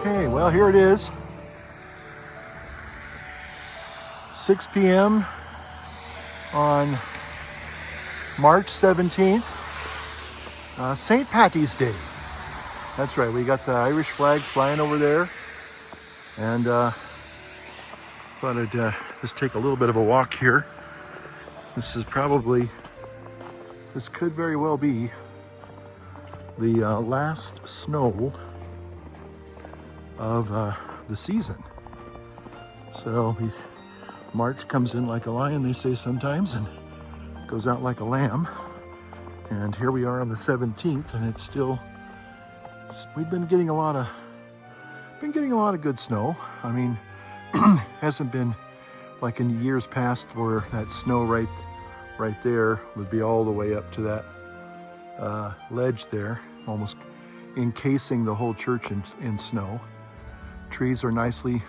Okay, well, here it is. 6 p.m. on March 17th, St. Patty's Day. That's right, we got the Irish flag flying over there, and thought I'd just take a little bit of a walk here. This could very well be the last snow of the season. So March comes in like a lion, they say sometimes, and goes out like a lamb. And here we are on the 17th, and we've been getting a lot of good snow. I mean, hasn't been like in years past where that snow right there would be all the way up to that ledge there, almost encasing the whole church in snow. Trees are nicely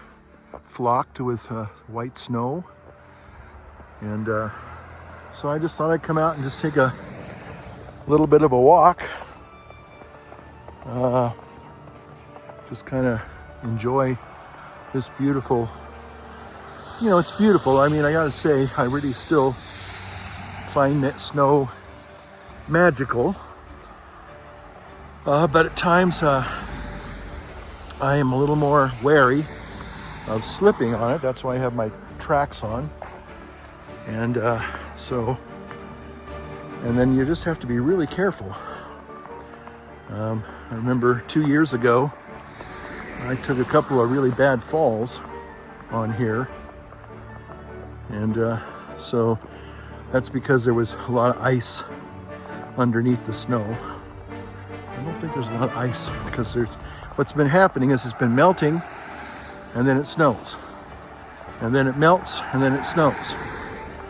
flocked with white snow, and so I just thought I'd come out and just take a little bit of a walk, just kind of enjoy this beautiful, it's beautiful. I mean, I gotta say, I really still find that snow magical, but at times I am a little more wary of slipping on it. That's why I have my tracks on, and and then you just have to be really careful. I remember 2 years ago I took a couple of really bad falls on here, and so that's because there was a lot of ice underneath the snow. I don't think there's a lot of ice because what's been happening is it's been melting, and then it snows, and then it melts, and then it snows.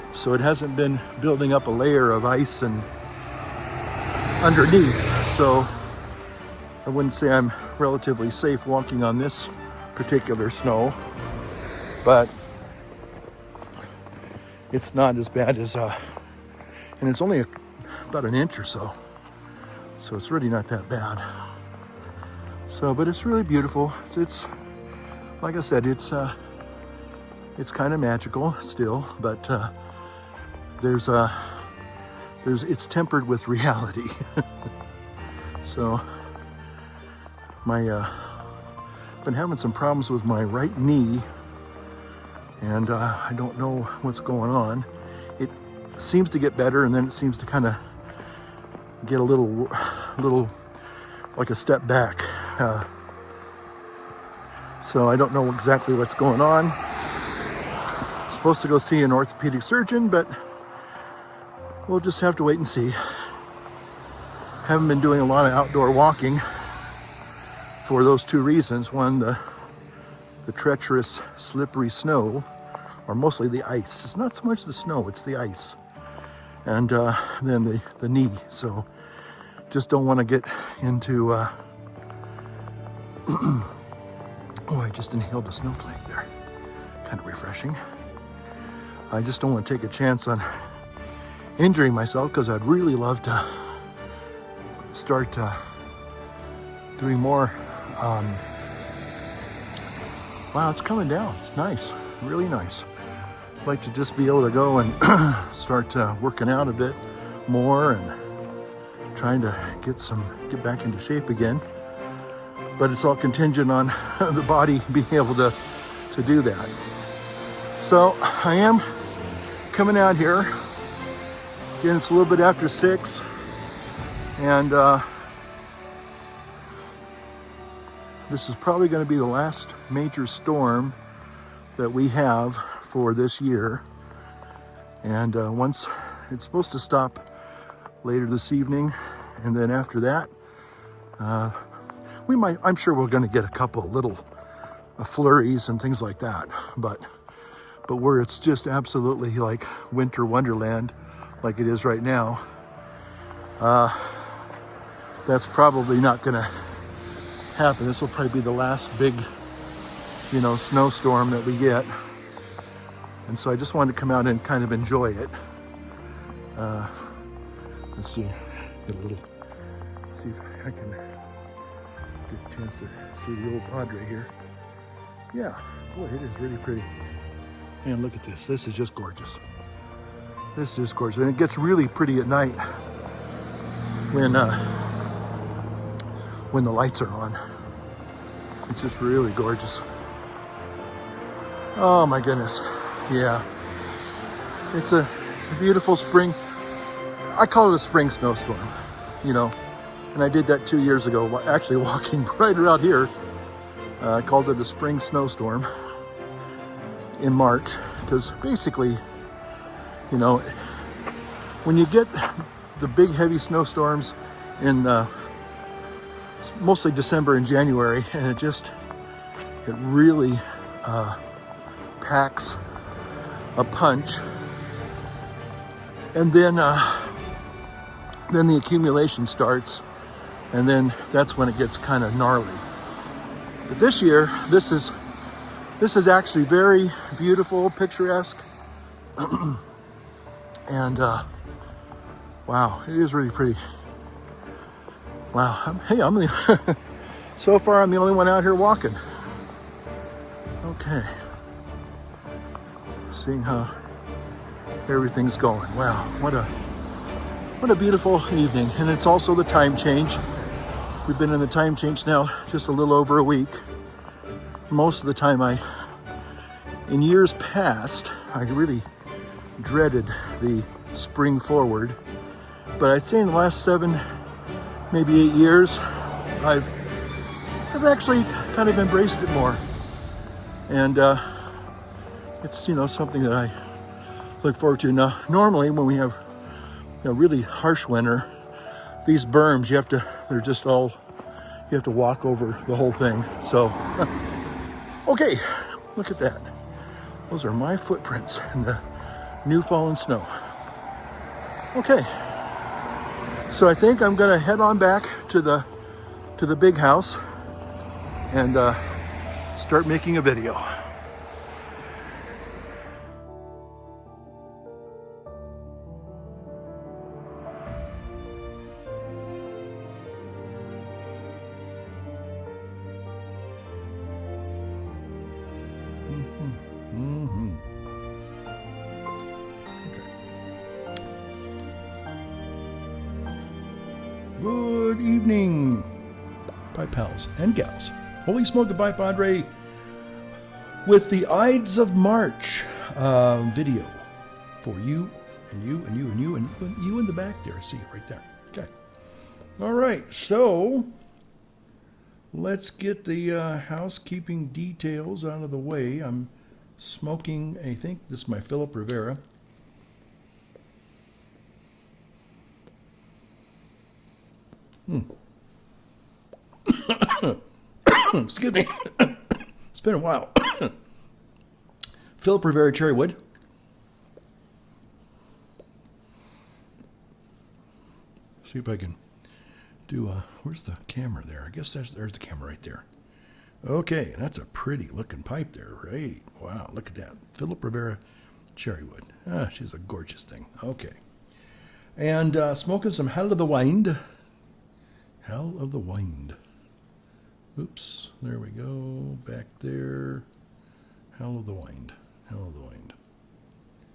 So it hasn't been building up a layer of ice and underneath. So I wouldn't say I'm relatively safe walking on this particular snow, but it's not as bad as and it's only about an inch or so. So it's really not that bad. So, but it's really beautiful. It's like I said, it's kind of magical still, but it's tempered with reality. So been having some problems with my right knee, and I don't know what's going on. It seems to get better, and then it seems to kind of get a little like a step back. So I don't know exactly what's going on. I'm supposed to go see an orthopedic surgeon, but we'll just have to wait and see. Haven't been doing a lot of outdoor walking for those two reasons. One, the treacherous, slippery snow, or mostly the ice. It's not so much the snow, it's the ice. And then the knee. So just don't want to get into oh, I just inhaled a snowflake there. Kind of refreshing. I just don't want to take a chance on injuring myself, because I'd really love to start doing more. Wow, it's coming down. It's nice, really nice. I'd like to just be able to go and start working out a bit more and trying to get back into shape again. But it's all contingent on the body being able to do that. So I am coming out here. Again, it's a little bit after 6, and this is probably going to be the last major storm that we have for this year. And once it's supposed to stop later this evening, and then after that, I'm sure we're going to get a couple of little flurries and things like that, but where it's just absolutely like winter wonderland like it is right now, that's probably not going to happen. This will probably be the last big snowstorm that we get, and so I just wanted to come out and kind of enjoy it. Let's see, get a little, see if I can Get a chance to see the old Padre here. Yeah, boy, it is really pretty. And look at this. This is just gorgeous. This is just gorgeous. And it gets really pretty at night when the lights are on. It's just really gorgeous. Oh my goodness. Yeah. It's a beautiful spring. I call it a spring snowstorm, you know. And I did that 2 years ago, actually walking right around here. I called it a spring snowstorm in March, because basically, you know, when you get the big heavy snowstorms in mostly December and January, and it really packs a punch, and then the accumulation starts, and then that's when it gets kind of gnarly. But this year, this is actually very beautiful, picturesque, and wow, it is really pretty. Wow, so far I'm the only one out here walking. Okay, seeing how everything's going. Wow, what a beautiful evening. And it's also the time change. We've been in the time change now just a little over a week. Most of the time in years past, I really dreaded the spring forward. But I'd say in the last 7, maybe 8 years, I've actually kind of embraced it more. And it's, you know, something that I look forward to. Now, normally when we have a really harsh winter, these berms, you have to walk over the whole thing. So, okay, look at that. Those are my footprints in the new fallen snow. Okay, so I think I'm gonna head on back to the big house and start making a video. Good evening, Pi pals and gals. Holy smoke, Pi Padre with the Ides of March video for you and you and you and you and you in the back there. See it right there. Okay. All right. So let's get the housekeeping details out of the way. I'm smoking, I think this is my Philip Rivera. Excuse me. It's been a while. Philip Rivera Cherry Wood. See if I can do where's the camera there? I guess there's the camera right there. Okay, that's a pretty looking pipe there, right? Wow, look at that. Philip Rivera Cherry Wood. Ah, she's a gorgeous thing. Okay. And smoking some Hell of the Wind. Hell of the Wind. Oops, there we go. Back there. Hell of the Wind. Hell of the Wind.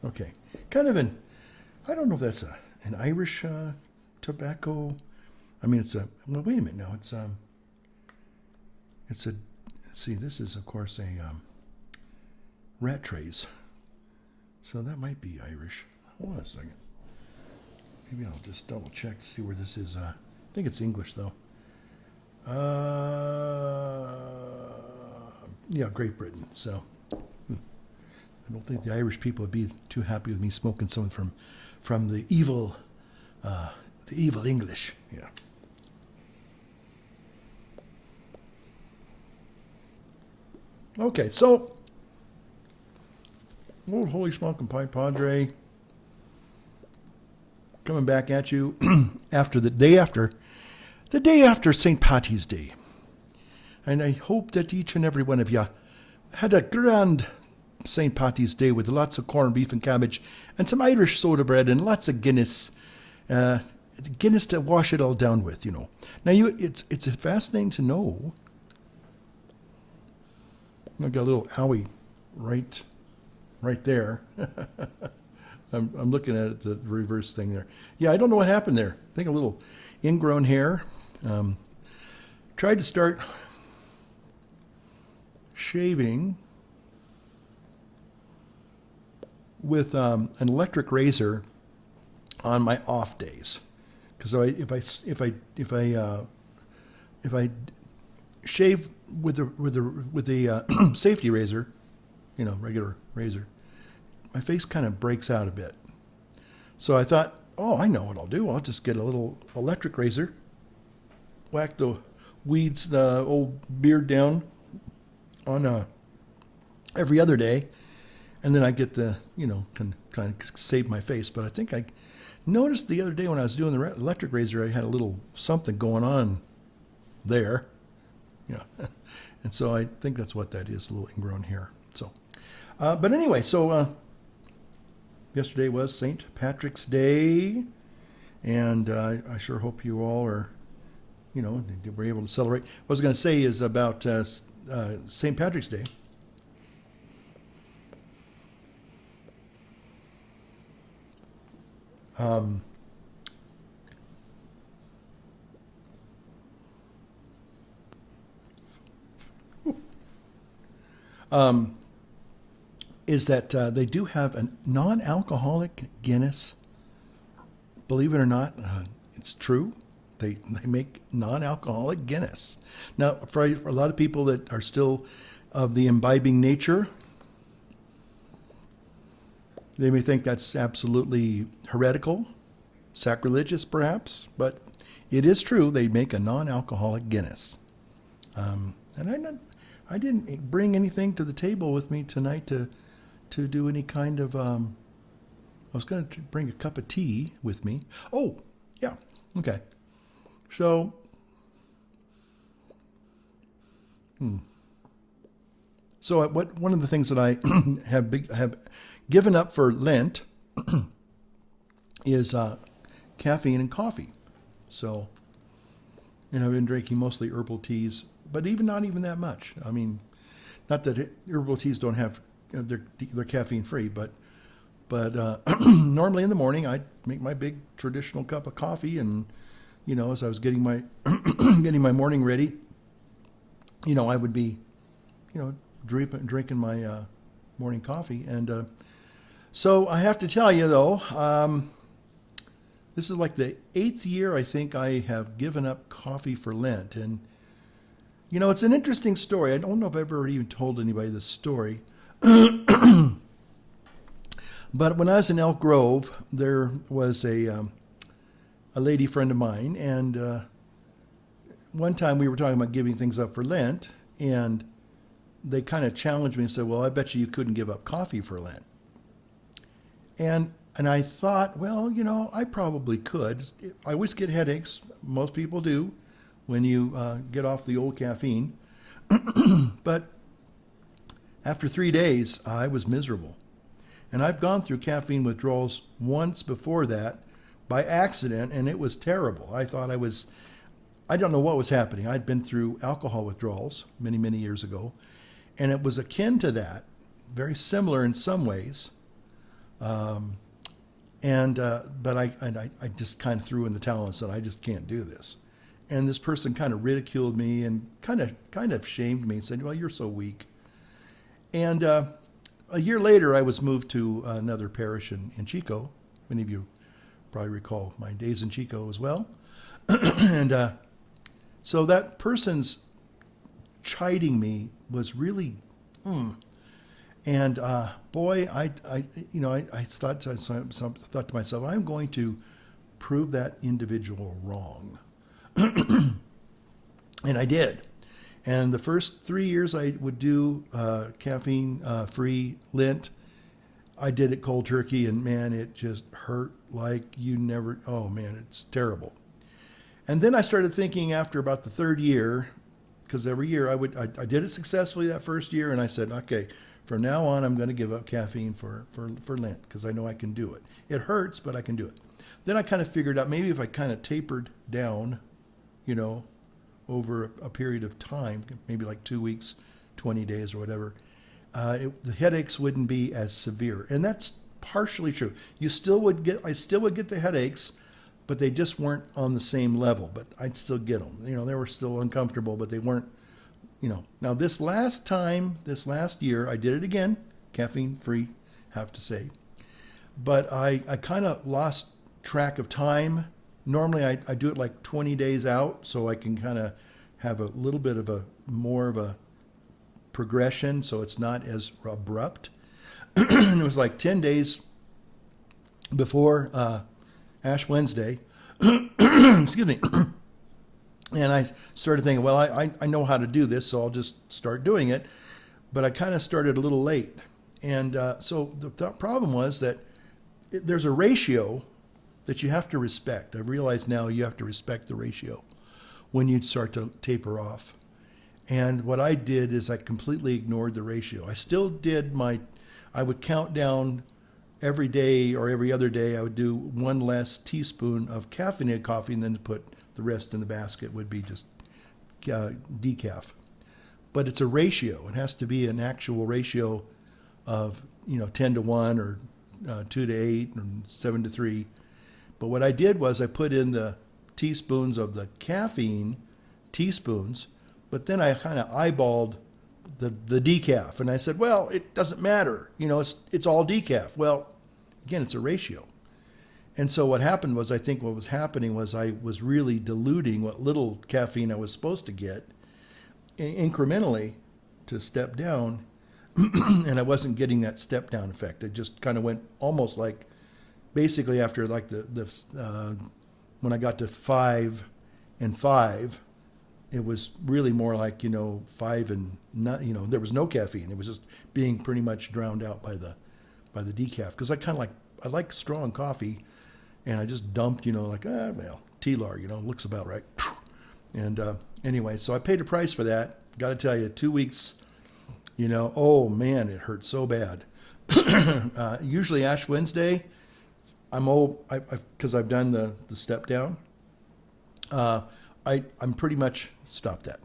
Okay. Kind of I don't know if that's an Irish tobacco. I mean, well, wait a minute now. See, this is, of course, a rat trays. So that might be Irish. Hold on a second. Maybe I'll just double check to see where this is. I think it's English, though. Yeah, Great Britain. So I don't think the Irish people would be too happy with me smoking something from the evil English. Yeah. Okay, so old Holy Smoking Pi Padre coming back at you after the day after St. Patty's Day. And I hope that each and every one of you had a grand St. Patty's Day with lots of corned beef and cabbage and some Irish soda bread and lots of Guinness. Guinness to wash it all down with, you know. Now it's fascinating to know. I got a little owie right there. I'm looking at it, the reverse thing there. Yeah, I don't know what happened there. I think a little ingrown hair. Tried to start shaving with an electric razor on my off days, because if I shave with the safety razor, you know, regular razor, my face kind of breaks out a bit. So I thought, oh, I know what I'll do. I'll just get a little electric razor, whack the weeds, the old beard down on every other day, and then I get the, you know, can kind of save my face. But I think I noticed the other day when I was doing the electric razor, I had a little something going on there. Yeah. And so I think that's what that is, a little ingrown hair. So, but anyway, so yesterday was St. Patrick's Day, and I sure hope you all are, you know, were able to celebrate. What I was going to say is about St. Patrick's Day. Is that they do have a non-alcoholic Guinness. Believe it or not, it's true. They make non-alcoholic Guinness. Now, for a lot of people that are still of the imbibing nature, they may think that's absolutely heretical, sacrilegious perhaps, but it is true. They make a non-alcoholic Guinness. And I didn't bring anything to the table with me tonight to do any kind of, I was going to bring a cup of tea with me. Oh, yeah. Okay. So, so one of the things that I have given up for Lent is caffeine and coffee. So, and I've been drinking mostly herbal teas, but not even that much. I mean, not that herbal teas don't have, they're caffeine free, but normally in the morning I make my big traditional cup of coffee, and you know, as I was getting my getting my morning ready, you know, I would be, you know, drinking my morning coffee, and so I have to tell you though, this is like the 8th year I think I have given up coffee for Lent, and you know, it's an interesting story. I don't know if I've ever even told anybody this story. But when I was in Elk Grove, there was a lady friend of mine, and one time we were talking about giving things up for Lent, and they kind of challenged me and said, well, I bet you couldn't give up coffee for Lent. And I thought, well, you know, I probably could. I always get headaches. Most people do when you get off the old caffeine. But after 3 days, I was miserable. And I've gone through caffeine withdrawals once before that by accident, and it was terrible. I thought I don't know what was happening. I'd been through alcohol withdrawals many, many years ago, and it was akin to that, very similar in some ways. But I just kind of threw in the towel and said, I just can't do this. And this person kind of ridiculed me and kind of shamed me and said, well, you're so weak. And a year later, I was moved to another parish in Chico. Many of you probably recall my days in Chico as well. And so that person's chiding me was really, and boy, I thought to myself, I'm going to prove that individual wrong. And I did. And the first 3 years I would do caffeine-free Lent, I did it cold turkey, and man, it just hurt like you never, oh man, it's terrible. And then I started thinking after about the 3rd year, because every year I did it successfully that first year, and I said, okay, from now on I'm going to give up caffeine for Lent, because I know I can do it. It hurts, but I can do it. then I kind of figured out maybe if I kind of tapered down, you know, over a period of time, maybe like 2 weeks, 20 days or whatever, the headaches wouldn't be as severe. And that's partially true. I still would get the headaches, but they just weren't on the same level. But I'd still get them. You know, they were still uncomfortable, but they weren't, you know. Now this last year, I did it again, caffeine free, have to say. But I kind of lost track of time. Normally I do it like 20 days out, so I can kind of have a little bit of more of a progression, so it's not as abrupt. It was like 10 days before Ash Wednesday. Excuse me. And I started thinking, well, I know how to do this, so I'll just start doing it. But I kind of started a little late. And so the problem was that there's a ratio that you have to respect. I've realized now you have to respect the ratio when you start to taper off. And what I did is I completely ignored the ratio. I still did I would count down every day or every other day. I would do 1 less teaspoon of caffeinated coffee, and then put the rest in the basket would be just decaf. But it's a ratio. It has to be an actual ratio of 10 to 1 or 2 to 8 or 7 to 3. But what I did was I put in the teaspoons of the caffeine, teaspoons, but then I kind of eyeballed the decaf. And I said, well, it doesn't matter. It's all decaf. Well, again, it's a ratio. And so what happened was, I think what was happening was I was really diluting what little caffeine I was supposed to get incrementally to step down. And I wasn't getting that step down effect. It just kind of went almost like, basically after like when I got to 5 and 5, it was really more like 5 and not, there was no caffeine. It was just being pretty much drowned out by the decaf, because I like strong coffee, and I just dumped TLAR, looks about right. And anyway, so I paid a price for that. Got to tell you, 2 weeks, oh man, it hurt so bad. Usually Ash Wednesday, I'm old because I've done the step down. I'm pretty much stopped that.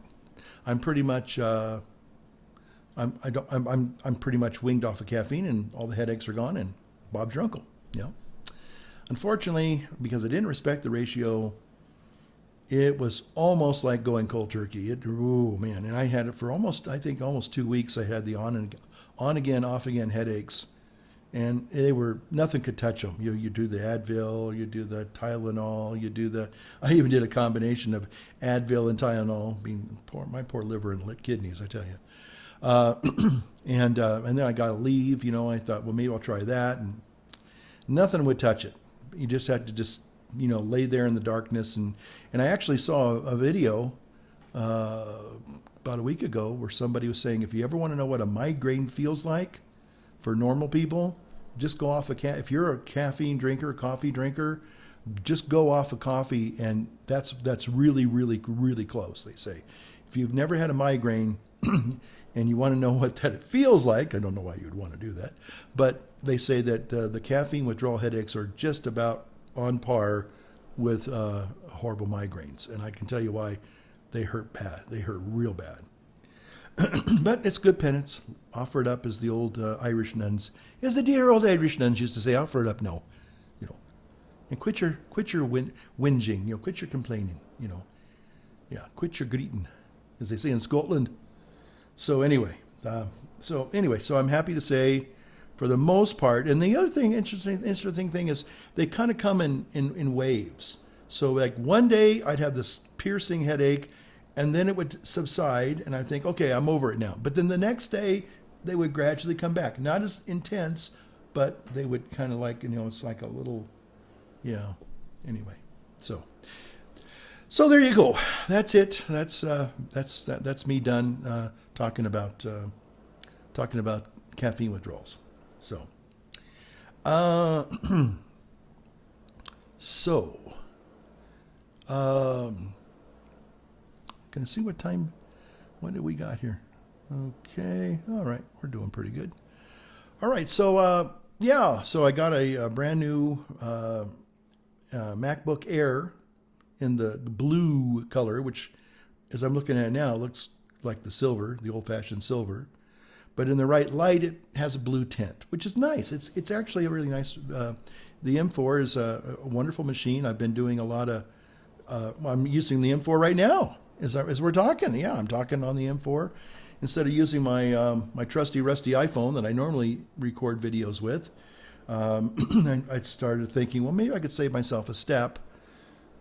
I'm pretty much I'm pretty much winged off of caffeine, and all the headaches are gone, and Bob's your uncle. Unfortunately, because I didn't respect the ratio, it was almost like going cold turkey. And I had it for almost 2 weeks. I had the on again, off again headaches, and nothing could touch them. You do the Advil, you do the Tylenol, I even did a combination of Advil and Tylenol, my poor liver and kidneys, I tell you. And then I got to leave, I thought, well, maybe I'll try that, and nothing would touch it. You just had to lay there in the darkness. And I actually saw a video about a week ago where somebody was saying, if you ever want to know what a migraine feels like for normal people, just go off if you're a caffeine drinker, coffee drinker, just go off of coffee, and that's really, really, really close, they say. If you've never had a migraine and you want to know what that it feels like, I don't know why you would want to do that, but they say that the caffeine withdrawal headaches are just about on par with horrible migraines. And I can tell you why. They hurt bad. They hurt real bad. But it's good penance. Offer it up, as the old Irish nuns, as the dear old Irish nuns used to say, offer it up, no. And quit your whinging, quit your complaining, quit your greeting, as they say in Scotland. So anyway, so I'm happy to say, for the most part, and the other thing, interesting thing is, they kind of come in waves. So like one day I'd have this piercing headache, and then it would subside, and I'd think, okay, I'm over it now. But then the next day, they would gradually come back. Not as intense, but they would kind of like, it's like a little, anyway. So there you go. That's it. That's me done talking about caffeine withdrawals. So, gonna see what do we got here? Okay, all right, we're doing pretty good. All right, so so I got a brand new MacBook Air in the blue color, which, as I'm looking at it now, looks like the silver, the old-fashioned silver. But in the right light, it has a blue tint, which is nice. It's actually a really nice. The M4 is a wonderful machine. I've been doing a lot of. I'm using the M4 right now as we're talking. Yeah, I'm talking on the M4 instead of using my my trusty rusty iPhone that I normally record videos with. I started thinking, well, maybe I could save myself a step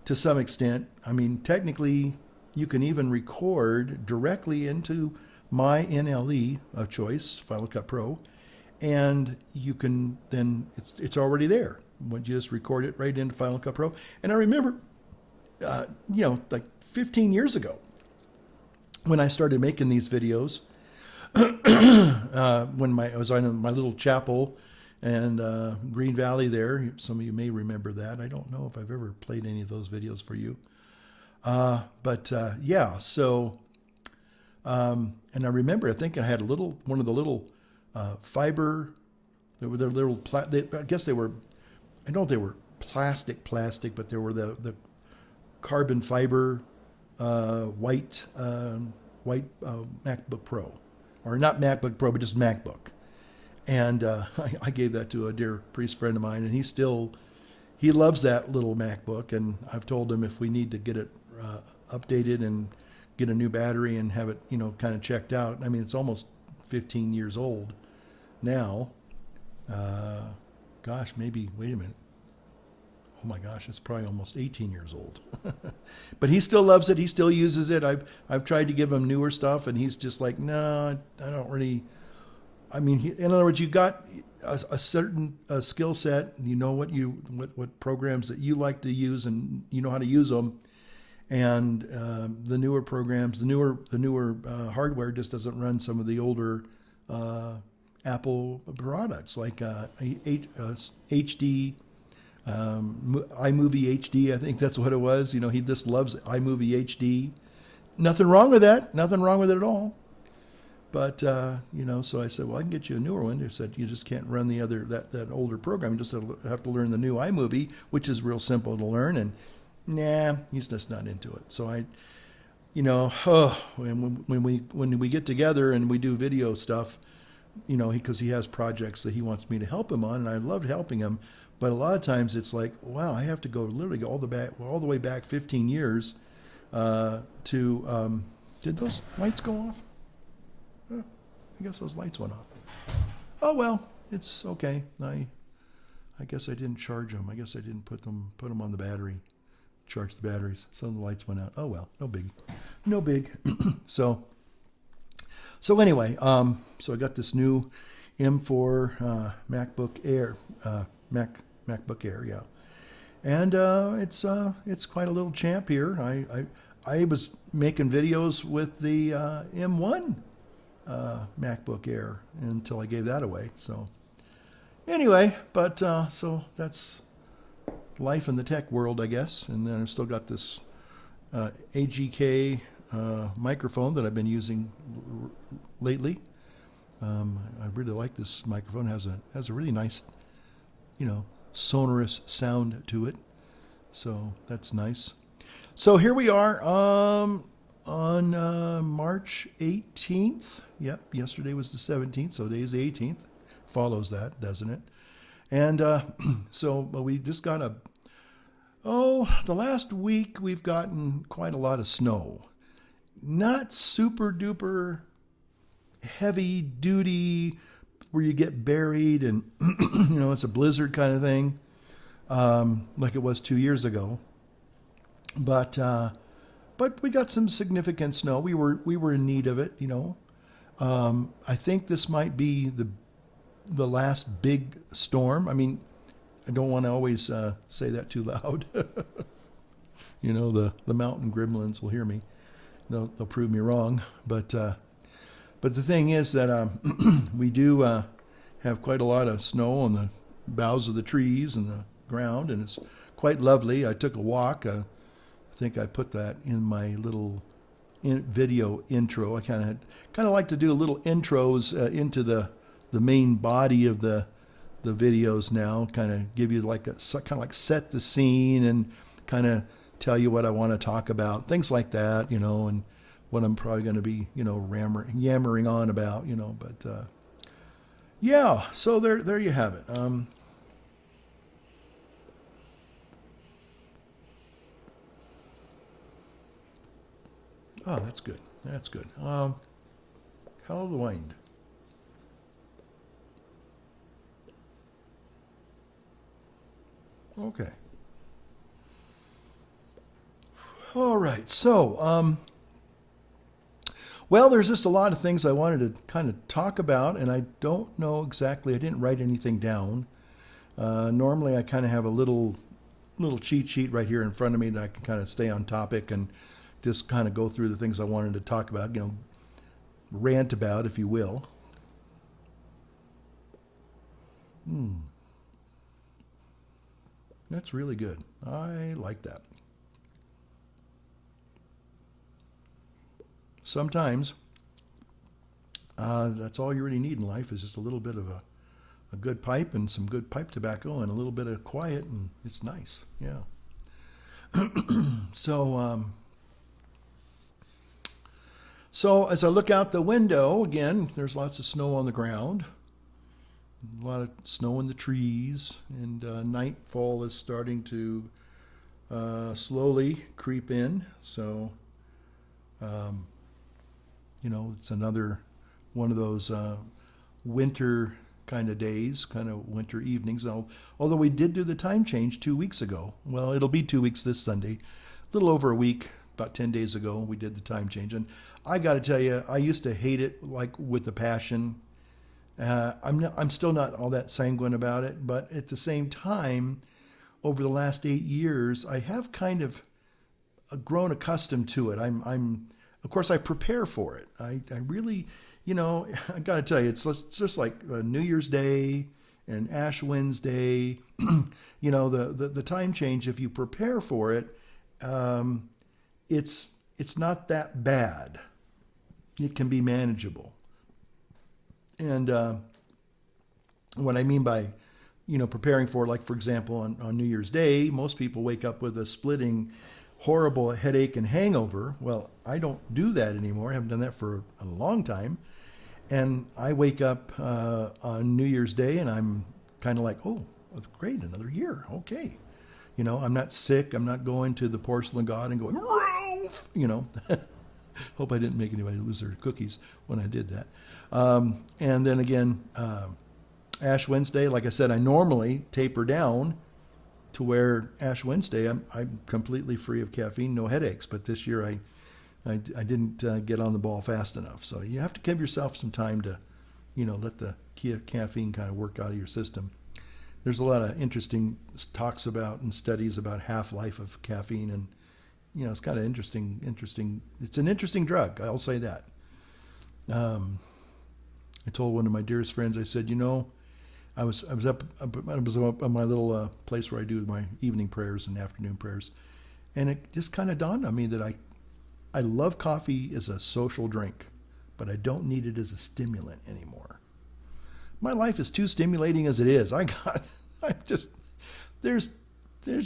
to some extent. I mean, technically, you can even record directly into my NLE of choice, Final Cut Pro, and you can then, it's already there. When you just record it right into Final Cut Pro. And I remember, like 15 years ago, when I started making these videos, when I was on my little chapel and Green Valley there. Some of you may remember that. I don't know if I've ever played any of those videos for you. Yeah, so, and I remember, I think I had one of the little fiber, they were little, I guess they were, I don't know if they were plastic, but they were the carbon fiber white MacBook Pro. Or not MacBook Pro, but just MacBook. And I gave that to a dear priest friend of mine, and he loves that little MacBook. And I've told him if we need to get it updated and get a new battery and have it, kind of checked out. I mean, it's almost 15 years old now. Gosh, maybe, wait a minute. Oh my gosh, it's probably almost 18 years old. But he still loves it. He still uses it. I've tried to give him newer stuff, and he's just like, no, I don't really. I mean, in other words, you got a certain skill set. You know what programs that you like to use, and you know how to use them. And the newer programs, the newer hardware just doesn't run some of the older Apple products like HD. iMovie HD, I think that's what it was. He just loves iMovie HD. Nothing wrong with that. Nothing wrong with it at all. But, so I said, well, I can get you a newer one. They said, you just can't run that older program. You just have to learn the new iMovie, which is real simple to learn. And nah, he's just not into it. So when we get together and we do video stuff, because he has projects that he wants me to help him on, and I loved helping him. But a lot of times it's like, wow, I have to go literally all the way back 15 years to. Did those lights go off? I guess those lights went off. Oh well, it's okay. I guess I didn't charge them. I guess I didn't put them on the battery. Charge the batteries. Some of the lights went out. Oh well, no big. So anyway, so I got this new M4 MacBook Air. MacBook Air, yeah, and it's quite a little champ here. I was making videos with the M1 MacBook Air until I gave that away. So anyway, but so that's life in the tech world, I guess. And then I've still got this AGK microphone that I've been using lately. I really like this microphone. It has a really nice, sonorous sound to it, so that's nice. So here we are on March 18th. Yep, yesterday was the 17th, so today's the 18th. Follows that, doesn't it? And so we just got the last week we've gotten quite a lot of snow. Not super duper heavy duty where you get buried and, it's a blizzard kind of thing, like it was 2 years ago. But we got some significant snow. We were in need of it, I think this might be the last big storm. I mean, I don't want to always say that too loud. The mountain gremlins will hear me. They'll prove me wrong. But the thing is that we do have quite a lot of snow on the boughs of the trees and the ground, and it's quite lovely. I took a walk. I think I put that in my little video intro. I kind of like to do little intros into the main body of the the videos now, kind of give you like kind of like set the scene and kind of tell you what I want to talk about, things like that, and what I'm probably going to be, yammering on about, but yeah, so there you have it. Oh, that's good. That's good. How the wind? Okay. All right. So, well, there's just a lot of things I wanted to kind of talk about, and I don't know exactly. I didn't write anything down. Normally, I kind of have a little cheat sheet right here in front of me that I can kind of stay on topic and just kind of go through the things I wanted to talk about, rant about, if you will. That's really good. I like that. Sometimes that's all you really need in life is just a little bit of a good pipe and some good pipe tobacco and a little bit of quiet, and it's nice. Yeah. So, so as I look out the window, again, there's lots of snow on the ground, a lot of snow in the trees, and nightfall is starting to slowly creep in. So, it's another one of those winter kind of days, kind of winter evenings. Although we did do the time change 2 weeks ago. Well, it'll be 2 weeks this Sunday. A little over a week, about 10 days ago, we did the time change. And I got to tell you, I used to hate it like with a passion. I'm still not all that sanguine about it, but at the same time, over the last 8 years, I have kind of grown accustomed to it. Of course, I prepare for it. I really, I got to tell you, it's just like New Year's Day and Ash Wednesday. The time change. If you prepare for it, it's not that bad. It can be manageable. And what I mean by, preparing for, like, for example, on New Year's Day, most people wake up with a splitting, horrible headache and hangover. Well, I don't do that anymore. I haven't done that for a long time. And I wake up on New Year's Day and I'm kind of like, oh, that's great, another year. Okay. I'm not sick. I'm not going to the porcelain god and going, Ralph! Hope I didn't make anybody lose their cookies when I did that. And then again, Ash Wednesday, like I said, I normally taper down to where Ash Wednesday, I'm completely free of caffeine, no headaches. But this year I didn't get on the ball fast enough. So you have to give yourself some time to, let the caffeine kind of work out of your system. There's a lot of interesting talks about and studies about half-life of caffeine, and it's kind of interesting. It's an interesting drug. I'll say that. I told one of my dearest friends, I said, I was up on my little place where I do my evening prayers and afternoon prayers, and it just kind of dawned on me that I love coffee as a social drink, but I don't need it as a stimulant anymore. My life is too stimulating as it is. There's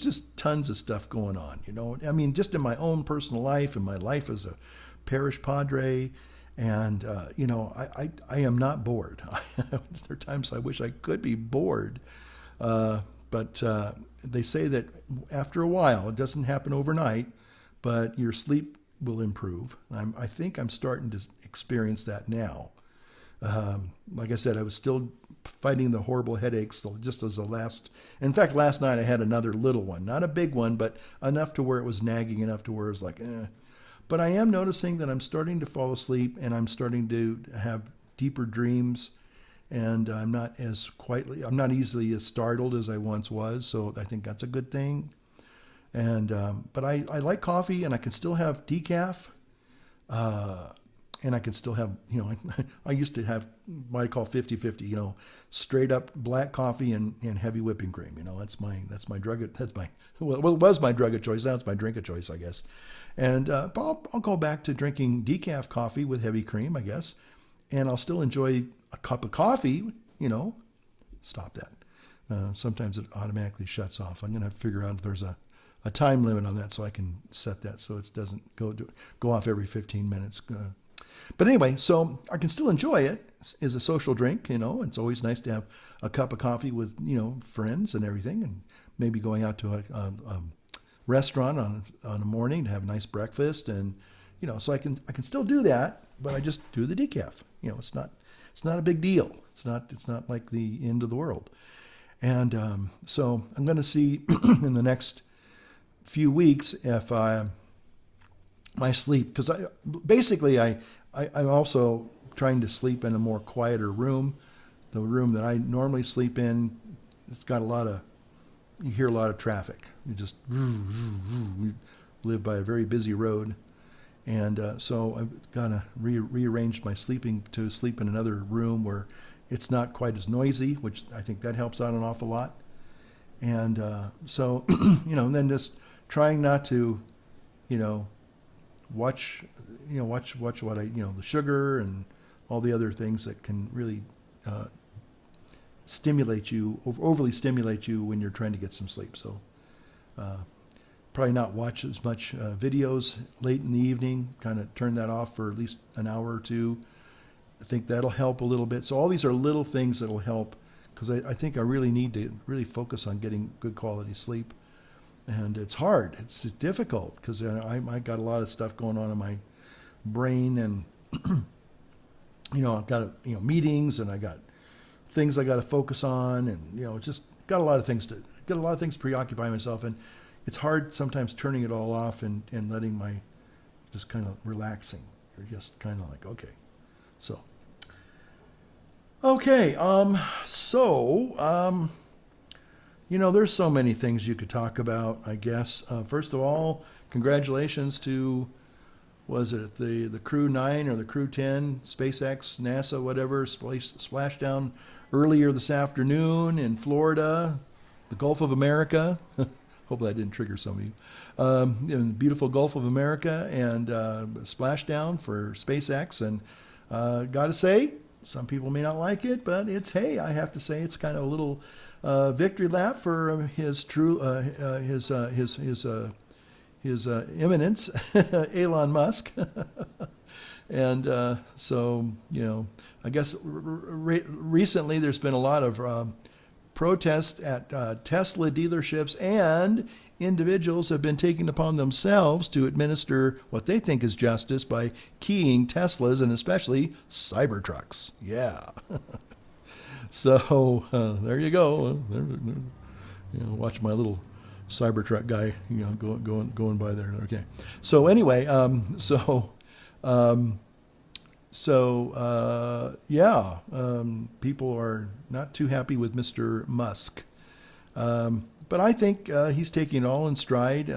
just tons of stuff going on, just in my own personal life and my life as a parish padre. And, I am not bored. There are times I wish I could be bored. But they say that after a while, it doesn't happen overnight, but your sleep will improve. I think I'm starting to experience that now. Like I said, I was still fighting the horrible headaches just as in fact, last night I had another little one, not a big one, but enough to where it was nagging, enough to where it was like, eh. But I am noticing that I'm starting to fall asleep and I'm starting to have deeper dreams, and I'm not easily as startled as I once was. So I think that's a good thing. And, but I like coffee, and I can still have decaf. And I can still have, I used to have what I call 50-50, straight up black coffee and heavy whipping cream. That's my drug. Well, it was my drug of choice. Now it's my drink of choice, I guess. And I'll go back to drinking decaf coffee with heavy cream, I guess. And I'll still enjoy a cup of coffee, Stop that. Sometimes it automatically shuts off. I'm going to have to figure out if there's a time limit on that so I can set that so it doesn't go off every 15 minutes. But anyway, so I can still enjoy it as a social drink. It's always nice to have a cup of coffee with, friends and everything, and maybe going out to a restaurant on a morning to have a nice breakfast. And, so I can still do that, but I just do the decaf. It's not a big deal. It's not like the end of the world. And so I'm going to see in the next few weeks if my sleep, because I'm also trying to sleep in a more quieter room. The room that I normally sleep in, it's got you hear a lot of traffic. We live by a very busy road. And so I've kind of rearranged my sleeping to sleep in another room where it's not quite as noisy, which I think that helps out an awful lot. And so, and then just trying not to, watch what the sugar and all the other things that can really overly stimulate you when you're trying to get some sleep. So probably not watch as much videos late in the evening, kind of turn that off for at least an hour or two. I think that'll help a little bit. So all these are little things that'll help, because I think I really need to really focus on getting good quality sleep. And it's hard. It's difficult because I got a lot of stuff going on in my brain, and I've got meetings, and I got things I got to focus on, and just got a lot of things to preoccupy myself, and it's hard sometimes turning it all off and letting just kind of relaxing. You're just kind of like, okay. So, okay, there's so many things you could talk about, I guess. First of all, congratulations to, was it the Crew 9 or the Crew 10, SpaceX, NASA, whatever, splashdown earlier this afternoon in Florida, the Gulf of America. Hope that didn't trigger some of you. In the beautiful Gulf of America, and splashdown for SpaceX. And got to say, some people may not like it, but I have to say it's kind of a little victory lap for his eminence, Elon Musk. And so, I guess recently there's been a lot of protests at Tesla dealerships, and individuals have been taking upon themselves to administer what they think is justice by keying Teslas and especially Cybertrucks. Yeah. So there you go. Watch my little Cybertruck guy, going by there. Okay. So anyway, people are not too happy with Mr. Musk. But I think he's taking it all in stride.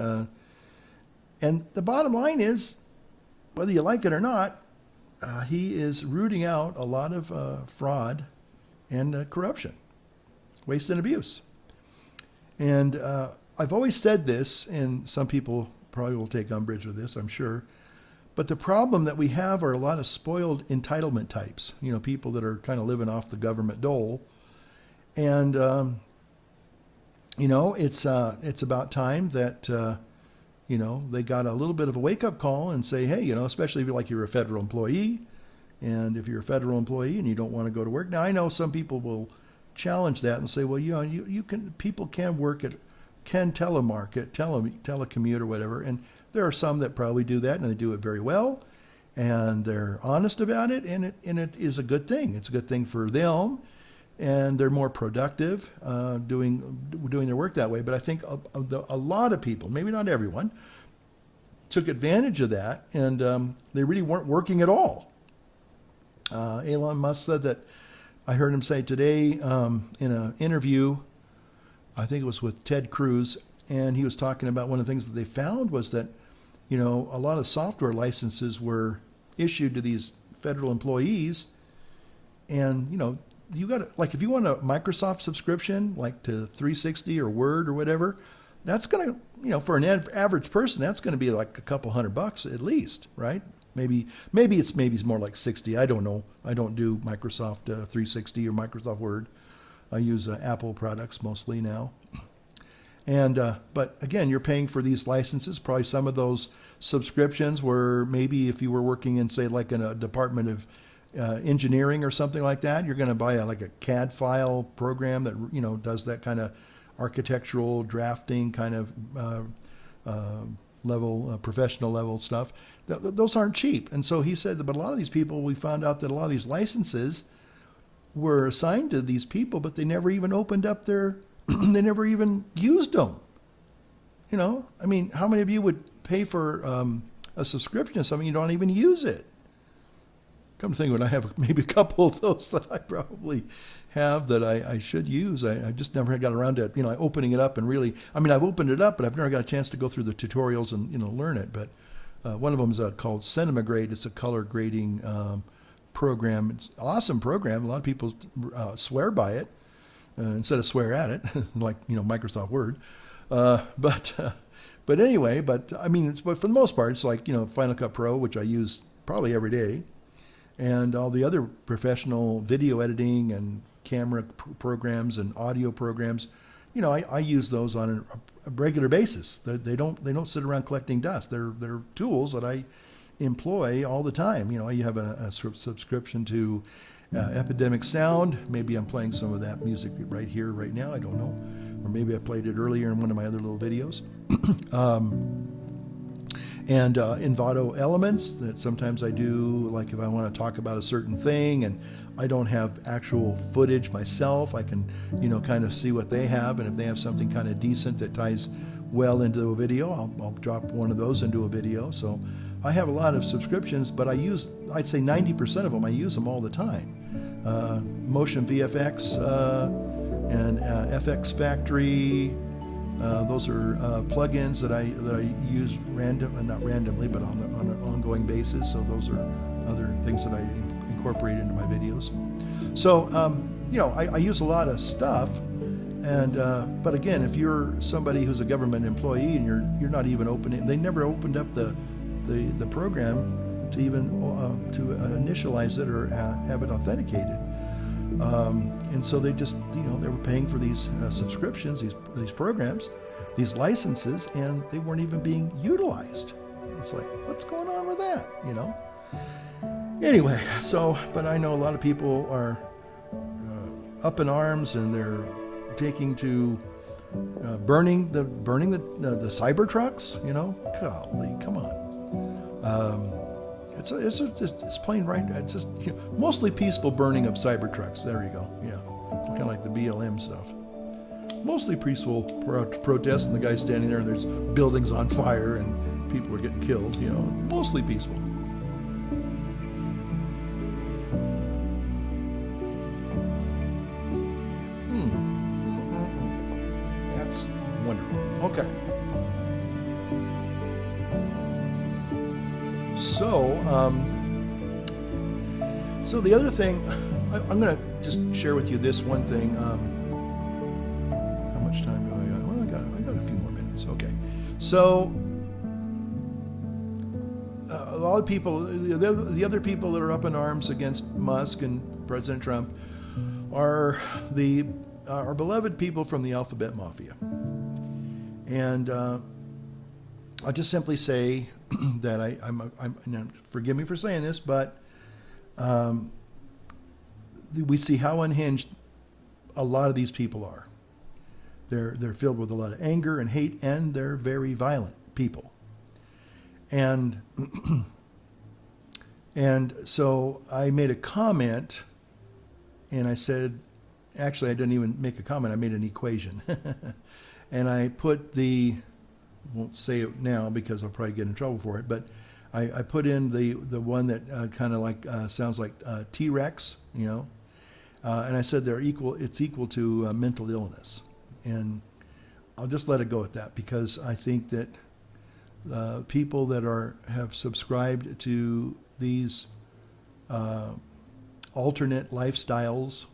And the bottom line is, whether you like it or not, he is rooting out a lot of fraud and corruption, waste and abuse. And I've always said this, and some people probably will take umbrage with this, I'm sure. But the problem that we have are a lot of spoiled entitlement types, people that are kind of living off the government dole. And, it's about time that, they got a little bit of a wake-up call and say, hey, especially if you're a federal employee, and if you're a federal employee and you don't want to go to work. Now, I know some people will challenge that and say, well, people can telemarket, telecommute or whatever. And there are some that probably do that, and they do it very well, and they're honest about it, and it is a good thing. It's a good thing for them, and they're more productive doing their work that way. But I think a lot of people, maybe not everyone, took advantage of that, and they really weren't working at all. Elon Musk said that, I heard him say today in an interview, I think it was with Ted Cruz, and he was talking about one of the things that they found was that, a lot of software licenses were issued to these federal employees, and, you got to, if you want a Microsoft subscription, like to 360 or Word or whatever, that's going to, for an average person, that's going to be like a couple $100 at least, right? Maybe it's more like 60. I don't know. I don't do Microsoft 360 or Microsoft Word. I use Apple products mostly now. And but again, you're paying for these licenses. Probably some of those subscriptions were maybe if you were working in, say, like in a department of engineering or something like that, you're going to buy like a CAD file program that does that kind of architectural drafting kind of level, professional level stuff. Those aren't cheap. And so he said that, but a lot of these people, we found out that a lot of these licenses were assigned to these people, but they never even opened up their they never even used them. I mean, how many of you would pay for a subscription to something you don't even use it? Come to think of it, I have maybe a couple of those that I probably have that I should use. I just never got around to opening it up and really. I mean, I've opened it up, but I've never got a chance to go through the tutorials and learn it. But one of them is called Cinema Grade. It's a color grading program. It's an awesome program. A lot of people swear by it. Instead of swear at it, like Microsoft Word, but anyway, I mean, but for the most part, it's like Final Cut Pro, which I use probably every day, and all the other professional video editing and camera programs and audio programs. I use those on a regular basis. They don't sit around collecting dust. They're tools that I employ all the time. You have a subscription to Epidemic Sound. Maybe I'm playing some of that music right here, right now. I don't know. Or maybe I played it earlier in one of my other little videos. And Envato Elements that sometimes I do, like if I want to talk about a certain thing and I don't have actual footage myself, I can, kind of see what they have. And if they have something kind of decent that ties well into a video, I'll drop one of those into a video. So I have a lot of subscriptions, but I'd say 90% of them, I use them all the time. Motion VFX and FX Factory. Those are plugins that I use not randomly, but on an ongoing basis. So those are other things that I incorporate into my videos. So I use a lot of stuff, and but again, if you're somebody who's a government employee and you're not even opening, they never opened up the program to even to initialize it or have it authenticated. And so they just, they were paying for these subscriptions, these programs, these licenses, and they weren't even being utilized. It's like, what's going on with that? Anyway, but I know a lot of people are up in arms, and they're taking to burning the cyber trucks. Golly, come on. It's plain right. It's just mostly peaceful burning of cyber trucks. There you go. Yeah, kind of like the BLM stuff. Mostly peaceful protests, and the guy's standing there, and there's buildings on fire, and people are getting killed. Mostly peaceful. That's wonderful. Okay. So the other thing, I'm going to just share with you this one thing. How much time do I got? Well, I got a few more minutes. Okay. So a lot of people, the other people that are up in arms against Musk and President Trump are our beloved people from the Alphabet Mafia. And I'll just simply say that I'm forgive me for saying this, but we see how unhinged a lot of these people are. They're filled with a lot of anger and hate, and they're very violent people. And so I made a comment, and I said, actually, I didn't even make a comment. I made an equation, and I put won't say it now because I'll probably get in trouble for it, but I put in the one that kind of like sounds like T-Rex, and I said it's equal to mental illness, and I'll just let it go at that, because I think that people that have subscribed to these alternate lifestyles,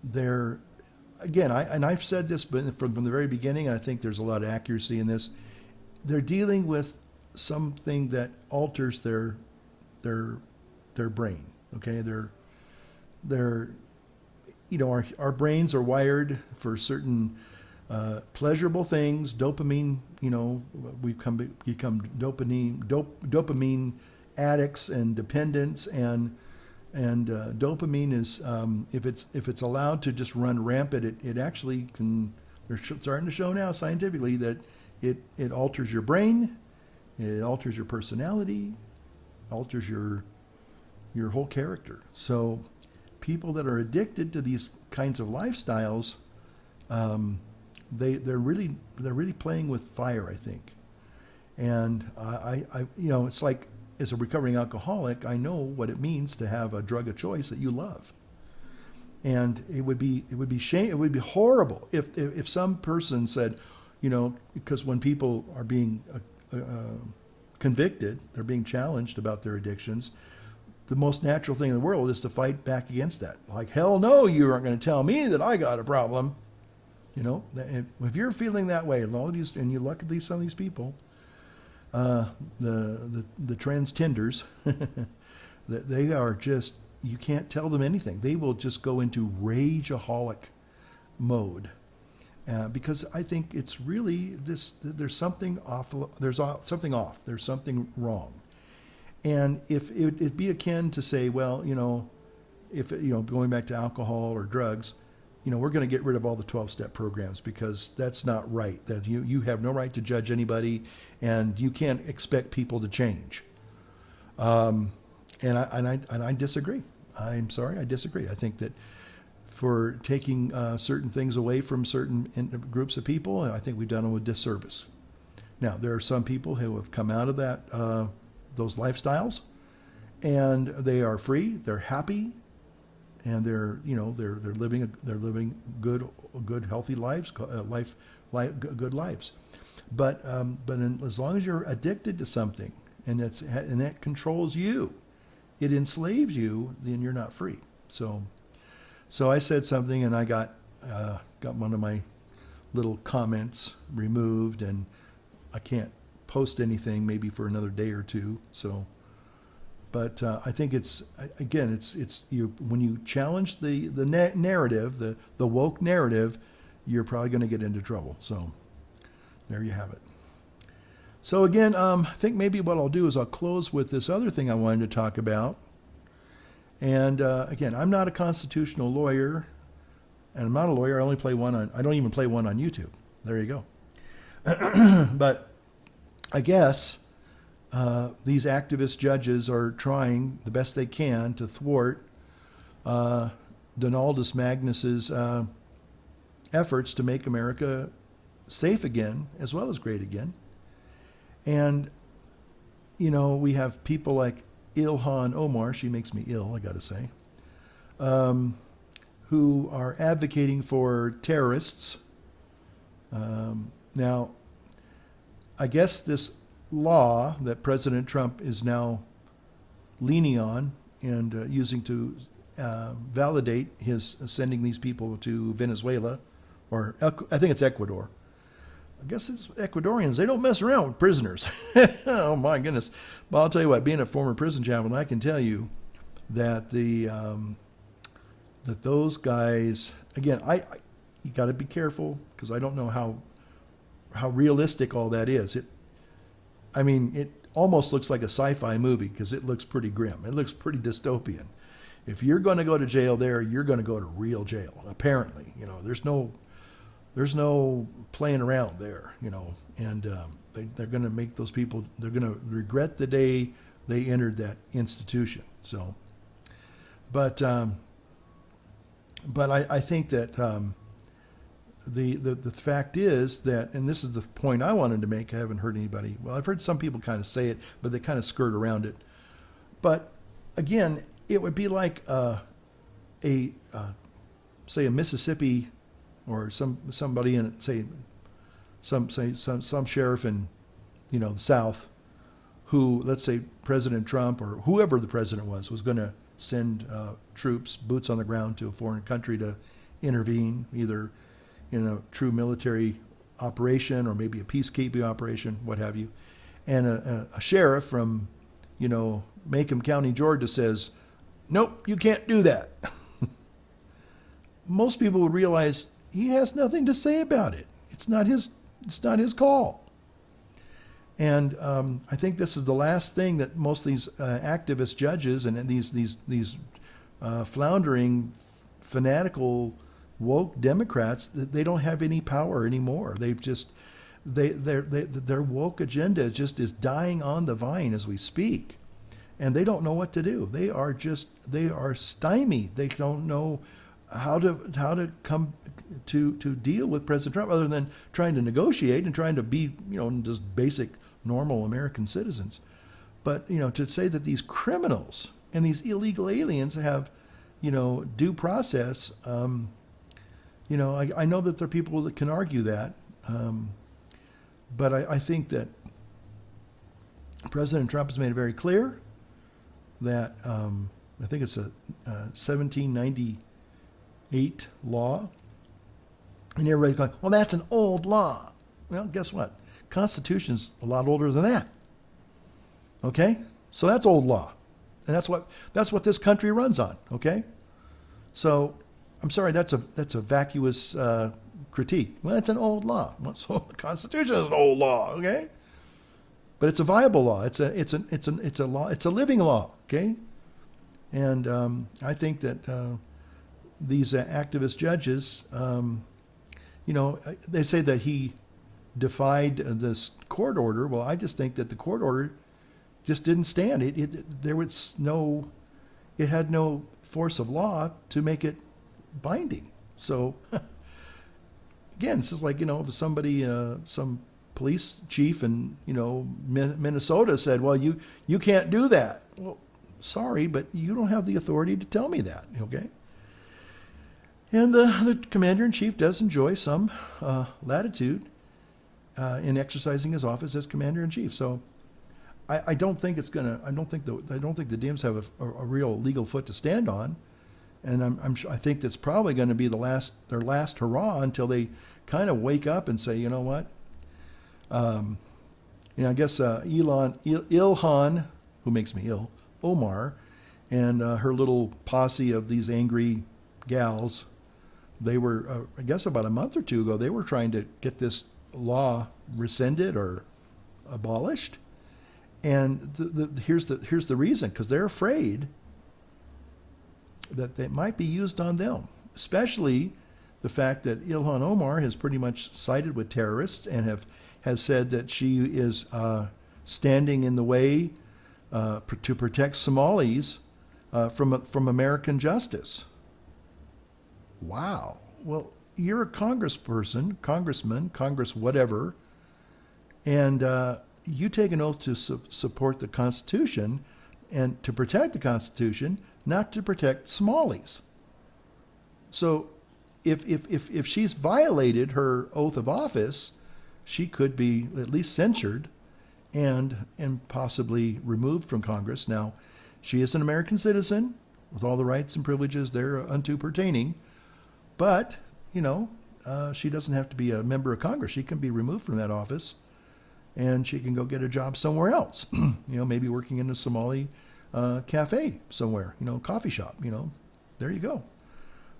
they're, again, I've said this from the very beginning, and I think there's a lot of accuracy in this. They're dealing with something that alters their brain. Okay, they're our brains are wired for certain pleasurable things. Dopamine, we become dopamine addicts and dependents, and dopamine is if it's allowed to just run rampant, it actually can. They're starting to show now scientifically that it alters your brain, it alters your personality, alters your whole character. So people that are addicted to these kinds of lifestyles, they're really playing with fire, I think. And I it's like, as a recovering alcoholic, I know what it means to have a drug of choice that you love. And it would be horrible if some person said, because when people are being convicted, they're being challenged about their addictions, the most natural thing in the world is to fight back against that. Like, hell no, you aren't going to tell me that I got a problem. If you're feeling that way, and you look at some of these people, the trans tenders, they are just, you can't tell them anything. They will just go into rageaholic mode. Because I think it's really there's something off. There's something off. There's something wrong. And if it'd be akin to say, well, if going back to alcohol or drugs, we're going to get rid of all the 12-step programs because that's not right. That you have no right to judge anybody, and you can't expect people to change. And I disagree. I'm sorry, I disagree. I think that for taking certain things away from certain groups of people, I think we've done them a disservice. Now, there are some people who have come out of those lifestyles, and they are free, they're happy, and they're living good healthy lives, good lives. But as long as you're addicted to something and that controls you, it enslaves you, then you're not free. So I said something, and I got one of my little comments removed, and I can't post anything maybe for another day or two. So, but I think it's you, when you challenge the narrative, the woke narrative, you're probably going to get into trouble. So there you have it. So again, I think maybe what I'll do is I'll close with this other thing I wanted to talk about. And again, I'm not a constitutional lawyer, and I'm not a lawyer. I don't even play one on YouTube. There you go. But I guess these activist judges are trying the best they can to thwart Donaldus Magnus's efforts to make America safe again, as well as great again. And, we have people like Ilhan Omar, she makes me ill, I gotta say, who are advocating for terrorists. Now, I guess this law that President Trump is now leaning on and using to validate his sending these people to Venezuela, or I think it's Ecuador. I guess it's Ecuadorians. They don't mess around with prisoners. Oh my goodness! But I'll tell you what. Being a former prison chaplain, I can tell you that that those guys. Again, you got to be careful, because I don't know how realistic all that is. It almost looks like a sci-fi movie, because it looks pretty grim. It looks pretty dystopian. If you're going to go to jail there, you're going to go to real jail. Apparently, there's no playing around there, and they're going to make those people, they're going to regret the day they entered that institution. So, but I think that the fact is that, and this is the point I wanted to make, I haven't heard anybody, well, I've heard some people kind of say it, but they kind of skirt around it. But again, it would be like say a Mississippi, or somebody in, some sheriff in the South, who, let's say President Trump or whoever the president was going to send troops, boots on the ground, to a foreign country to intervene, either in a true military operation or maybe a peacekeeping operation, what have you. And a sheriff from Macomb County, Georgia says, nope, you can't do that. most people would realize he has nothing to say about it. It's not his call. And I think this is the last thing that most of these activist judges and these floundering, fanatical, woke Democrats, they don't have any power anymore. They've just their woke agenda is dying on the vine as we speak, and they don't know what to do. They are stymied. They don't know how to come to deal with President Trump other than trying to negotiate and trying to be just basic normal American citizens. But to say that these criminals and these illegal aliens have due process, I know that there are people that can argue that, but I think that President Trump has made it very clear that I think it's a 1798 law, and everybody's going, well, that's an old law. Well, guess what? Constitution's a lot older than that. Okay, so that's old law, and that's what this country runs on. Okay, so I'm sorry, that's a vacuous critique. Well, that's an old law. Well, so the Constitution is an old law. Okay, but it's a viable law. It's a law. It's a living law. Okay, and I think that these activist judges, they say that he defied this court order. Well, I just think that the court order just didn't stand. It had no force of law to make it binding. So again, this is like, if somebody, some police chief in, Minnesota said, well, you can't do that. Well, sorry, but you don't have the authority to tell me that. Okay. And the commander-in-chief does enjoy some latitude in exercising his office as commander-in-chief. So I don't think it's gonna. I don't think the Dems have a real legal foot to stand on, and I think that's probably going to be their last hurrah until they kind of wake up and say, you know what, I guess Ilhan, who makes me ill, Omar, and her little posse of these angry gals, they were, I guess about a month or two ago, they were trying to get this law rescinded or abolished, and here's the reason, because they're afraid that they might be used on them, especially the fact that Ilhan Omar has pretty much sided with terrorists and has said that she is standing in the way to protect Somalis from American justice. Wow. Well, you're a congressperson, congressman, congress whatever, and you take an oath to support the Constitution and to protect the Constitution, not to protect Somalis. So if she's violated her oath of office, she could be at least censured and possibly removed from Congress. Now, she is an American citizen with all the rights and privileges thereunto pertaining, but she doesn't have to be a member of Congress. She can be removed from that office, and she can go get a job somewhere else. Maybe working in a Somali cafe somewhere. Coffee shop. There you go.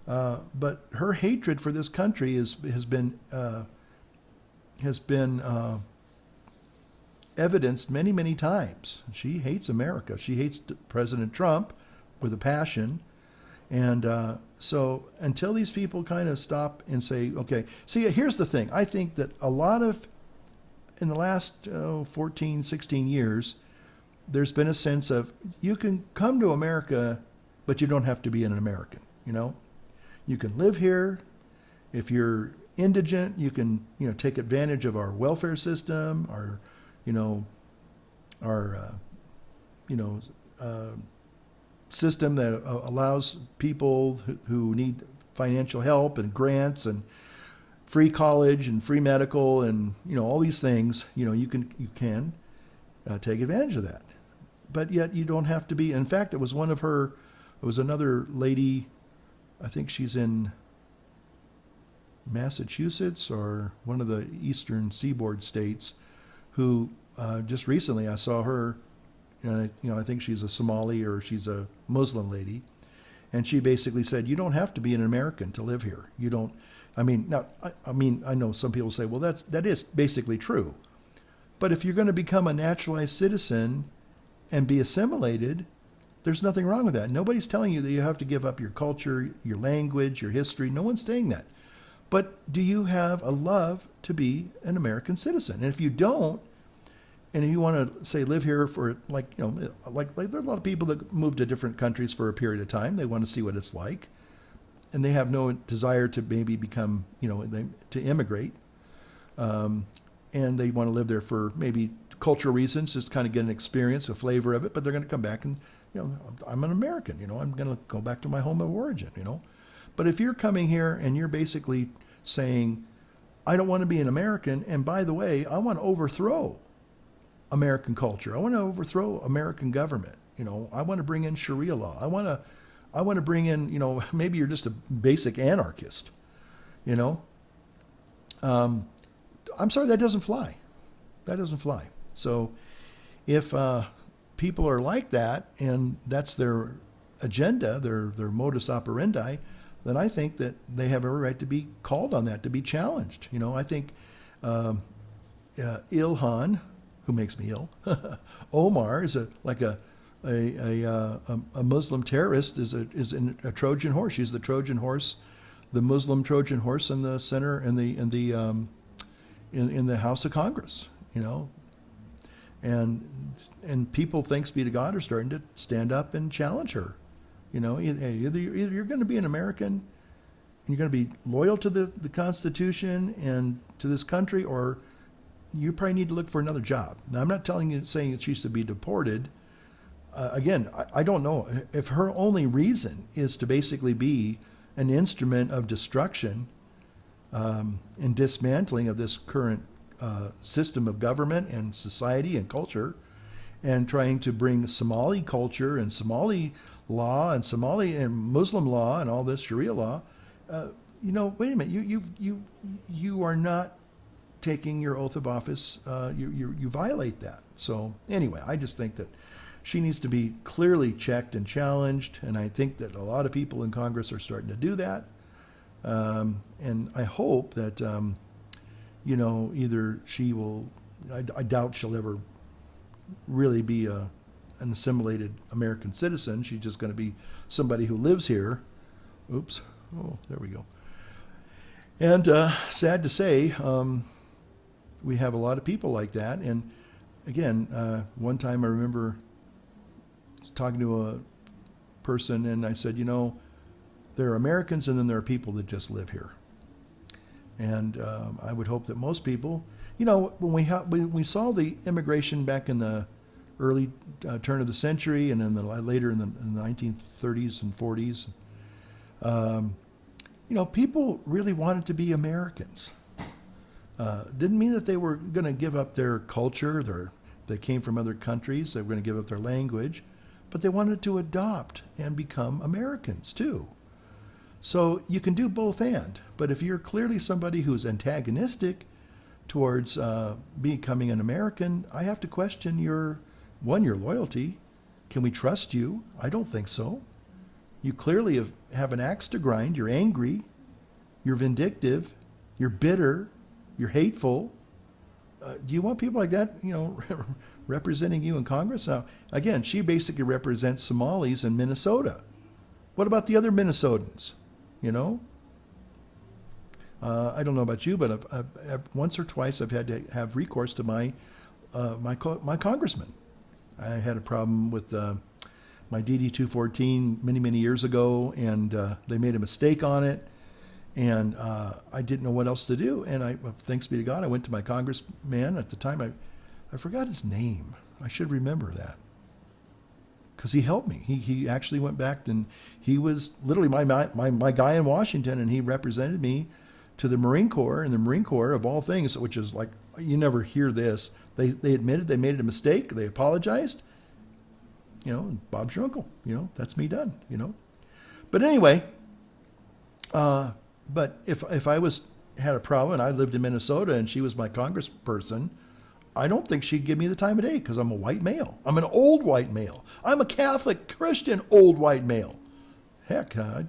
But her hatred for this country has been evidenced many, many times. She hates America. She hates President Trump with a passion. And so until these people kind of stop and say, okay, see, here's the thing. I think that in the last 14, 16 years, there's been a sense of you can come to America, but you don't have to be an American. You can live here. If you're indigent, you can take advantage of our welfare system, our system that allows people who need financial help and grants and free college and free medical and all these things. You can take advantage of that, but yet you don't have to be. In fact, it was another lady. I think she's in Massachusetts or one of the eastern seaboard states, who just recently I saw her. I think she's a Somali or she's a Muslim lady, And she basically said, you don't have to be an American to live here. You don't, I mean, now, I mean, I know some people say, well, that is basically true. But if you're going to become a naturalized citizen and be assimilated, there's nothing wrong with that. Nobody's telling you that you have to give up your culture, your language, your history. No one's saying that. But do you have a love to be an American citizen? And if you don't, and if you want to say live here for like there are a lot of people that move to different countries for a period of time. They want to see what it's like, and they have no desire to maybe become to immigrate, and they want to live there for maybe cultural reasons, just kind of get an experience, a flavor of it. But they're going to come back and I'm an American. I'm going to go back to my home of origin. But if you're coming here and you're basically saying, I don't want to be an American, and by the way, I want to overthrow American culture. I want to overthrow American government. I want to bring in Sharia law. I want to bring in, maybe you're just a basic anarchist. I'm sorry, that doesn't fly. That doesn't fly. So if people are like that and that's their agenda, their modus operandi, then I think that they have every right to be called on that, to be challenged. I think Ilhan, who makes me ill, Omar is a Muslim terrorist, is a Trojan horse. She's the Trojan horse, the Muslim Trojan horse in the center in the House of Congress. And people, thanks be to God, are starting to stand up and challenge her. Either you're going to be an American and you're going to be loyal to the Constitution and to this country, or you probably need to look for another job. Now, I'm not saying that she should be deported. Again, I don't know if her only reason is to basically be an instrument of destruction and dismantling of this current system of government and society and culture, and trying to bring Somali culture and Somali law and Somali and Muslim law and all this Sharia law. Wait a minute, you are not taking your oath of office. You violate that. So anyway, I just think that she needs to be clearly checked and challenged, and I think that a lot of people in Congress are starting to do that. And I hope that either she will. I doubt she'll ever really be an assimilated American citizen. She's just going to be somebody who lives here. Oops. Oh, there we go. And sad to say, we have a lot of people like that. And again, one time I remember talking to a person, and I said, there are Americans and then there are people that just live here. And I would hope that most people, when we saw the immigration back in the early turn of the century and then later in the 1930s and 40s, people really wanted to be Americans. Didn't mean that they were going to give up their culture. They came from other countries. They were going to give up their language, but they wanted to adopt and become Americans too. So you can do both and. But if you're clearly somebody who's antagonistic towards becoming an American, I have to question your loyalty. Can we trust you? I don't think so. You clearly have an axe to grind. You're angry. You're vindictive. You're bitter. You're hateful. Do you want people like that, representing you in Congress? Now, again, she basically represents Somalis in Minnesota. What about the other Minnesotans? I don't know about you, but I've once or twice I've had to have recourse to my congressman. I had a problem with my DD 214 many years ago, and they made a mistake on it, and I didn't know what else to do. And thanks be to God, I went to my congressman at the time. I forgot his name. I should remember that, because he helped me. He actually went back, and he was literally my guy in Washington, and he represented me to the Marine Corps. And the Marine Corps, of all things, which is like, you never hear this, they admitted they made a mistake. They apologized. Bob's your uncle. That's me done. But anyway, but if I had a problem and I lived in Minnesota and she was my congressperson, I don't think she'd give me the time of day, because I'm a white male. I'm an old white male. I'm a Catholic Christian old white male. heck, I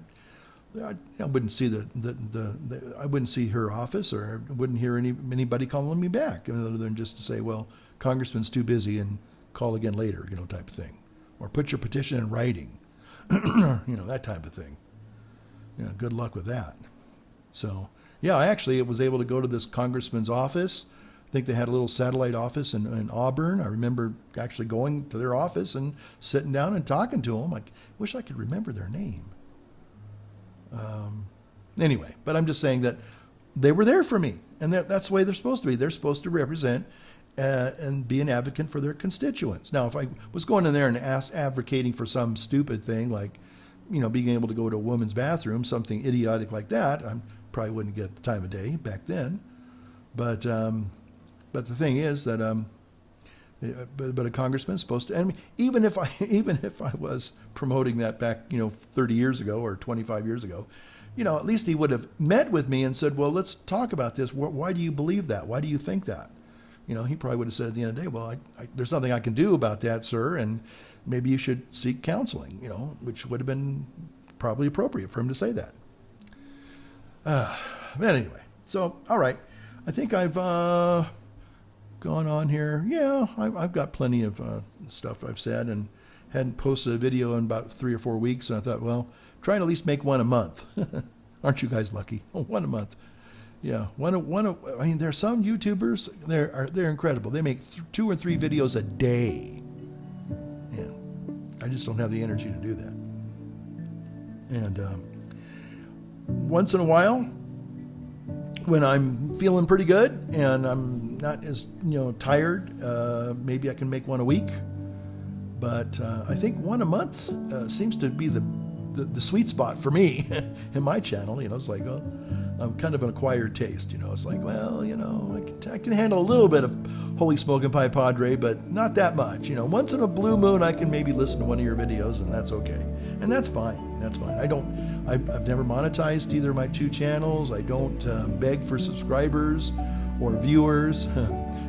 wouldn't see I wouldn't see her office, or I wouldn't hear anybody calling me back, other than just to say, well, Congressman's too busy and call again later, type of thing, or put your petition in writing, that type of thing. Good luck with that. So, yeah, I actually was able to go to this congressman's office. I think they had a little satellite office in Auburn. I remember actually going to their office and sitting down and talking to them. I wish I could remember their name. Anyway, but I'm just saying that they were there for me, and that's the way they're supposed to be. They're supposed to represent and be an advocate for their constituents. Now, if I was going in there and advocating for some stupid thing like, being able to go to a woman's bathroom, something idiotic like that, I probably wouldn't get the time of day back then. But the thing is that but a congressman's supposed to, and even if I was promoting that back 30 years ago or 25 years ago, at least he would have met with me and said, well, let's talk about this. Why do you believe that? Why do you think that? He probably would have said at the end of the day, well, there's nothing I can do about that, sir, and maybe you should seek counseling, which would have been probably appropriate for him to say that. But anyway, so, all right. I think I've gone on here. Yeah, I've got plenty of stuff I've said, and hadn't posted a video in about 3 or 4 weeks, and I thought, well, try and at least make one a month. Aren't you guys lucky? Oh, one a month. Yeah, I mean, there are some YouTubers, they're incredible. They make 2 or 3 videos a day. Yeah, I just don't have the energy to do that. And once in a while, when I'm feeling pretty good and I'm not as tired, maybe I can make one a week. But I think one a month seems to be the sweet spot for me in my channel. It's like, well, I'm kind of an acquired taste. It's like, well, I can handle a little bit of Holy Smokin' Pie Padre, but not that much. Once in a blue moon, I can maybe listen to one of your videos, and that's okay. And that's fine. That's fine. I've never monetized either of my 2 channels. I don't beg for subscribers or viewers.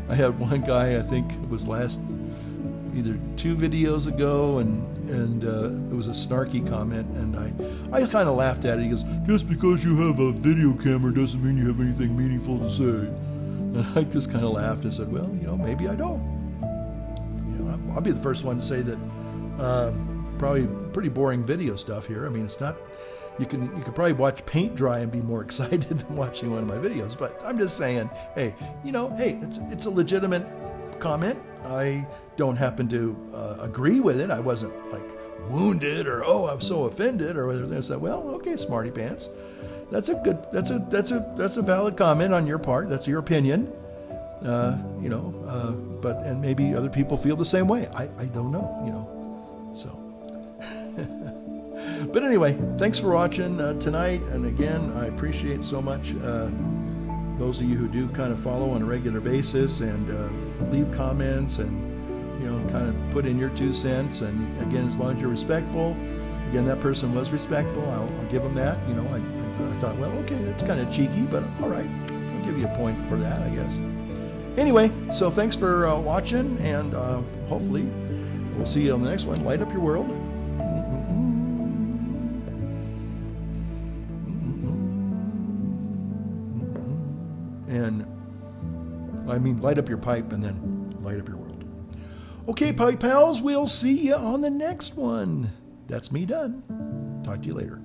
I had one guy, I think it was either 2 videos ago, and it was a snarky comment, and I kind of laughed at it. He goes, just because you have a video camera doesn't mean you have anything meaningful to say. And I just kind of laughed and said, well, maybe I don't. I'll be the first one to say that probably pretty boring video stuff here. I mean, it's not, you could probably watch paint dry and be more excited than watching one of my videos, but I'm just saying, hey, it's a legitimate comment. I don't happen to agree with it. I wasn't like wounded or, oh, I'm so offended or whatever. I said, well, okay, smarty pants. That's a valid comment on your part. That's your opinion. But maybe other people feel the same way. I don't know, so. But anyway, thanks for watching tonight. And again, I appreciate so much those of you who do kind of follow on a regular basis and leave comments and, kind of put in your 2 cents. And again, as long as you're respectful, again, that person was respectful. I'll give them that. I thought, well, okay, that's kind of cheeky, but all right, I'll give you a point for that, I guess. Anyway, so thanks for watching, and hopefully we'll see you on the next one. Light up your world. And I mean, light up your pipe and then light up your world. Okay, pipe pals, we'll see you on the next one. That's me done. Talk to you later.